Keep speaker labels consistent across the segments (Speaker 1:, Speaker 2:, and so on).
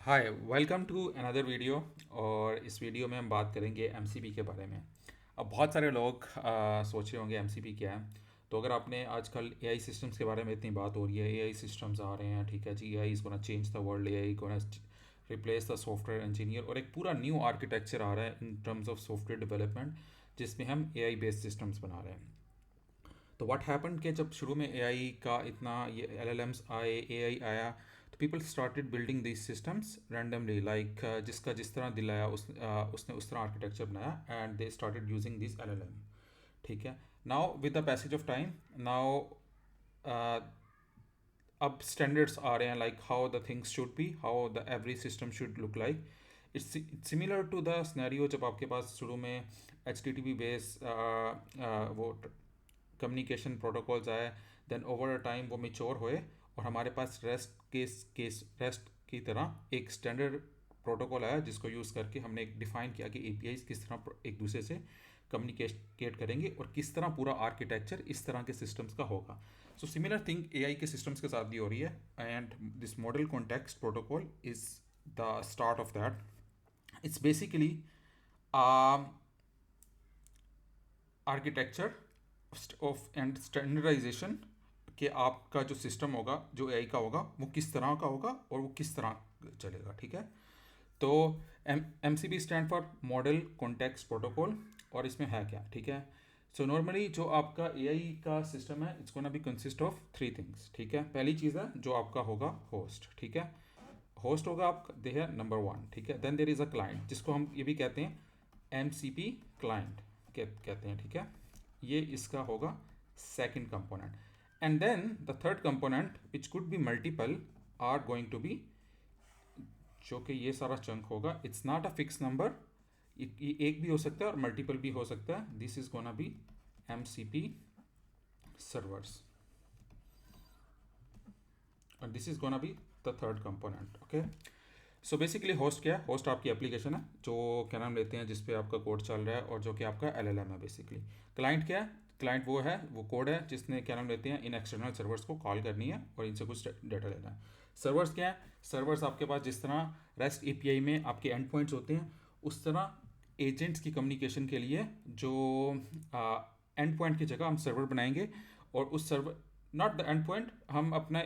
Speaker 1: Hi welcome to another video. और इस video में हम बात करेंगे एमसीपी के बारे में। अब बहुत सारे लोग सोच रहे होंगे एमसीपी क्या है। तो अगर आपने आजकल एआई सिस्टम्स के बारे में इतनी बात हो रही है, एआई सिस्टम्स आ रहे हैं, ठीक है जी, AI is gonna change the world, AI gonna replace the software engineer, और एक पूरा न्यू आर्किटेक्चर आ रहा है in terms of software development, जिसमें हम एआई बेस्ड सिस्टम्स बना रहे हैं। तो व्हाट हैपेंड कि जब शुरू में एआई का इतना ये एलएलएम्स आए, एआई आया, तो people started building these systems randomly, like जिसका जिस तरह दिल आया उसने उस तरह आर्किटेक्चर बनाया and they started using this LLM. ठीक है। Now with the passage of time, now अब स्टैंडर्ड्स आ रहे हैं, like how the things should be, how the every system should look like. It's similar to the scenario जब आपके पास शुरू में H T T P base वो कम्युनिकेशन प्रोटोकॉल्स आए, देन ओवर अ टाइम वो मिच्योर हुए और हमारे पास रेस्ट की तरह एक स्टैंडर्ड प्रोटोकॉल आया, जिसको यूज़ करके हमने एक डिफाइन किया कि एपीआई किस तरह एक दूसरे से कम्युनिकेट करेंगे और किस तरह पूरा आर्किटेक्चर इस तरह के सिस्टम्स का होगा। सो सिमिलर थिंग एआई के सिस्टम्स के साथ भी हो रही है, and this model context protocol is the start of that. It's basically architecture of and standardization कि आपका जो सिस्टम होगा, जो एआई का होगा, वो किस तरह का होगा और वो किस तरह चलेगा। ठीक है। तो M C P stand for model context protocol. और इसमें है क्या, ठीक है। सो नॉर्मली जो आपका एआई का सिस्टम है, it's gonna be consist of three things. ठीक है। पहली चीज़ है जो आपका होगा होस्ट। ठीक है। होस्ट होगा आपका, दे है नंबर वन। ठीक है। Then there is a client, जिसको हम ये भी कहते हैं एम सी पी क्लाइंट कहते हैं। ठीक है। ये इसका होगा second component. And then the third component which could be multiple are going to be, जो कि ये सारा चंक होगा, it's not a fix number, ये एक भी हो सकता है और मल्टीपल भी हो सकता है। This is gonna be M C P servers, और this is gonna be the third component. Okay. So basically host क्या है? होस्ट आपकी एप्लीकेशन है जो क्या नाम लेते हैं, जिस पे आपका कोड चल रहा है और जो कि आपका एलएलएम है बेसिकली। क्लाइंट क्या है? क्लाइंट वो है, वो कोड है जिसने क्या नाम लेते हैं इन एक्सटर्नल सर्वर्स को कॉल करनी है और इनसे कुछ डाटा लेना है। सर्वर्स क्या है? सर्वर्स आपके पास जिस तरह रेस्ट एपीआई में आपके एंड पॉइंट्स होते हैं, उस तरह एजेंट्स की कम्युनिकेशन के लिए जो एंड पॉइंट की जगह हम सर्वर बनाएंगे, और उस server, not the end point, हम अपना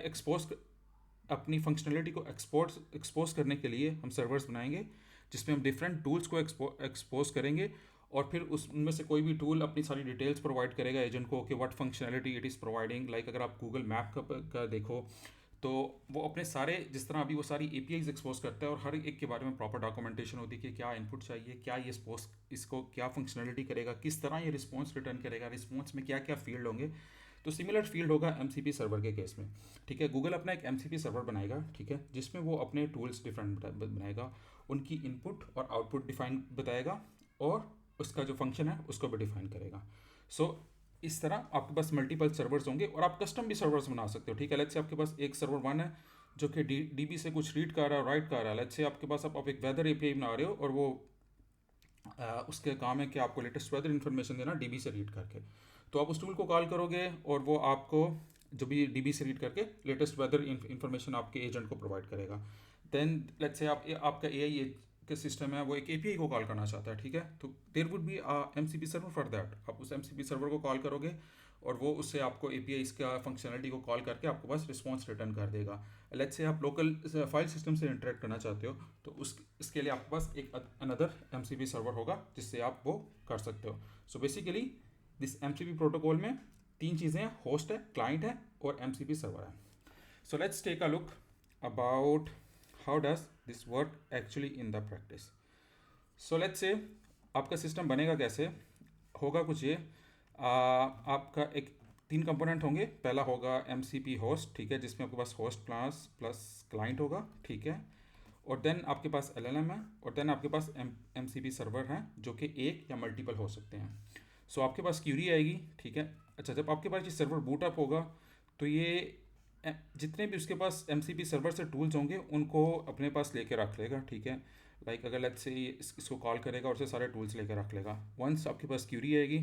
Speaker 1: अपनी फंक्शनलिटी को एक्सपोज करने के लिए हम सर्वर्स बनाएंगे, जिसमें हम डिफरेंट टूल्स को एक्सपोज करेंगे, और फिर उनमें से कोई भी टूल अपनी सारी डिटेल्स प्रोवाइड करेगा एजेंट को कि what functionality it is providing. Like अगर आप गूगल मैप का देखो, तो वो अपने सारे, जिस तरह अभी वो सारी एपीआईज एक्सपोज करता है और हर एक के बारे में प्रॉपर डॉक्यूमेंटेशन होती है कि क्या इनपुट चाहिए, क्या ये स्पोज, इसको क्या फंक्शनलिटी करेगा, किस तरह ये रिस्पॉन्स रिटर्न करेगा, रिस्पॉन्स में क्या क्या फील्ड होंगे। तो सिमिलर फील्ड होगा एम सर्वर के केस में। ठीक है। गूगल अपना एक एम सर्वर बनाएगा, ठीक है, जिसमें वो अपने टूल्स डिफरेंट बनाएगा, उनकी इनपुट और आउटपुट डिफाइन बताएगा, और उसका जो फंक्शन है उसको भी डिफाइन करेगा। सो इस तरह आपके पास मल्टीपल सर्वर्स होंगे और आप कस्टम भी सर्वर्स बना सकते हो। ठीक है। लेट्स से आपके पास एक सर्वर वन है जो कि डीबी से कुछ रीड कर रहा है, राइट कर रहा है। लेट्स से आपके पास आप एक वेदर एपीआई बना रहे हो, और वो उसके काम है कि आपको लेटेस्ट वेदर इन्फॉर्मेशन देना डीबी से रीड करके। तो आप उस टूल को कॉल करोगे और वो आपको जो भी डीबी से रीड करके लेटेस्ट वेदर इन्फॉर्मेशन आपके एजेंट को प्रोवाइड करेगा। देन लेट्स से आपका एआई के सिस्टम है, वो एक एपीआई को कॉल करना चाहता है। ठीक है। तो there would be M C P server for that. आप उस एम सी पी सर्वर को कॉल करोगे और वो उससे आपको एपीआई का फंक्शनलिटी को कॉल करके आपको बस रिस्पॉन्स रिटर्न कर देगा। लेट्स से आप लोकल फाइल सिस्टम से इंटरेक्ट करना चाहते हो, तो इसके लिए आपके पास एक another M C P server होगा जिससे आप वो कर सकते हो। So basically this M C P protocol में तीन चीज़ें हैं, होस्ट है, क्लाइंट है, और एम सी पी सर्वर है। So let's take a look about how does this work actually in the practice. So let's say आपका सिस्टम बनेगा कैसे, होगा कुछ ये। आपका एक तीन कंपोनेंट होंगे। पहला होगा एम सी पी होस्ट, ठीक है, जिसमें आपके पास होस्ट क्लास प्लस क्लाइंट होगा। ठीक है। और देन आपके पास एल एल एम है, और देन आपके पास एम सी पी सर्वर हैं जो कि एक या मल्टीपल हो सकते हैं। सो आपके पास क्यूरी आएगी। ठीक है। अच्छा, जब आपके पास ये सर्वर बूटअप होगा, तो ये जितने भी उसके पास एम सी पी सर्वर से टूल्स होंगे उनको अपने पास लेके रख लेगा। ठीक है। लाइक अगर लेट्स से इसको कॉल करेगा और से सारे टूल्स लेके रख लेगा। वंस आपके पास क्यूरी आएगी,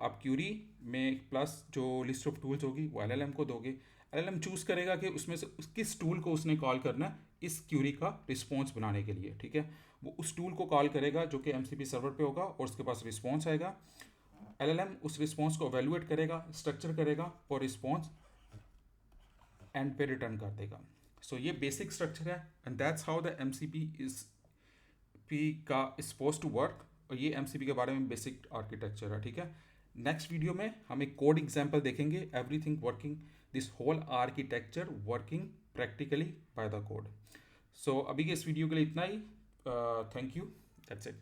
Speaker 1: आप क्यूरी में प्लस जो लिस्ट ऑफ टूल्स होगी वो एलएलएम को दोगे। एलएलएम चूज़ करेगा कि उसमें से किस टूल को उसने कॉल करना है इस क्यूरी का रिस्पॉन्स बनाने के लिए, ठीक है। वो उस टूल को कॉल करेगा जो कि एमसीपी सर्वर पे होगा और उसके पास रिस्पॉन्स आएगा। एलएलएम उस रिस्पॉन्स को एवेलुएट करेगा, स्ट्रक्चर करेगा और रिस्पॉन्स एंड पे रिटर्न कर देगा। सो ये बेसिक स्ट्रक्चर है and that's how the MCP is P का सपोज टू वर्क। और ये एमसीपी के बारे में बेसिक आर्किटेक्चर है, ठीक है। नेक्स्ट वीडियो में हम एक कोड एग्जांपल देखेंगे, everything working, this whole architecture working practically by the code. So अभी के इस वीडियो के लिए इतना ही। Thank you, that's it.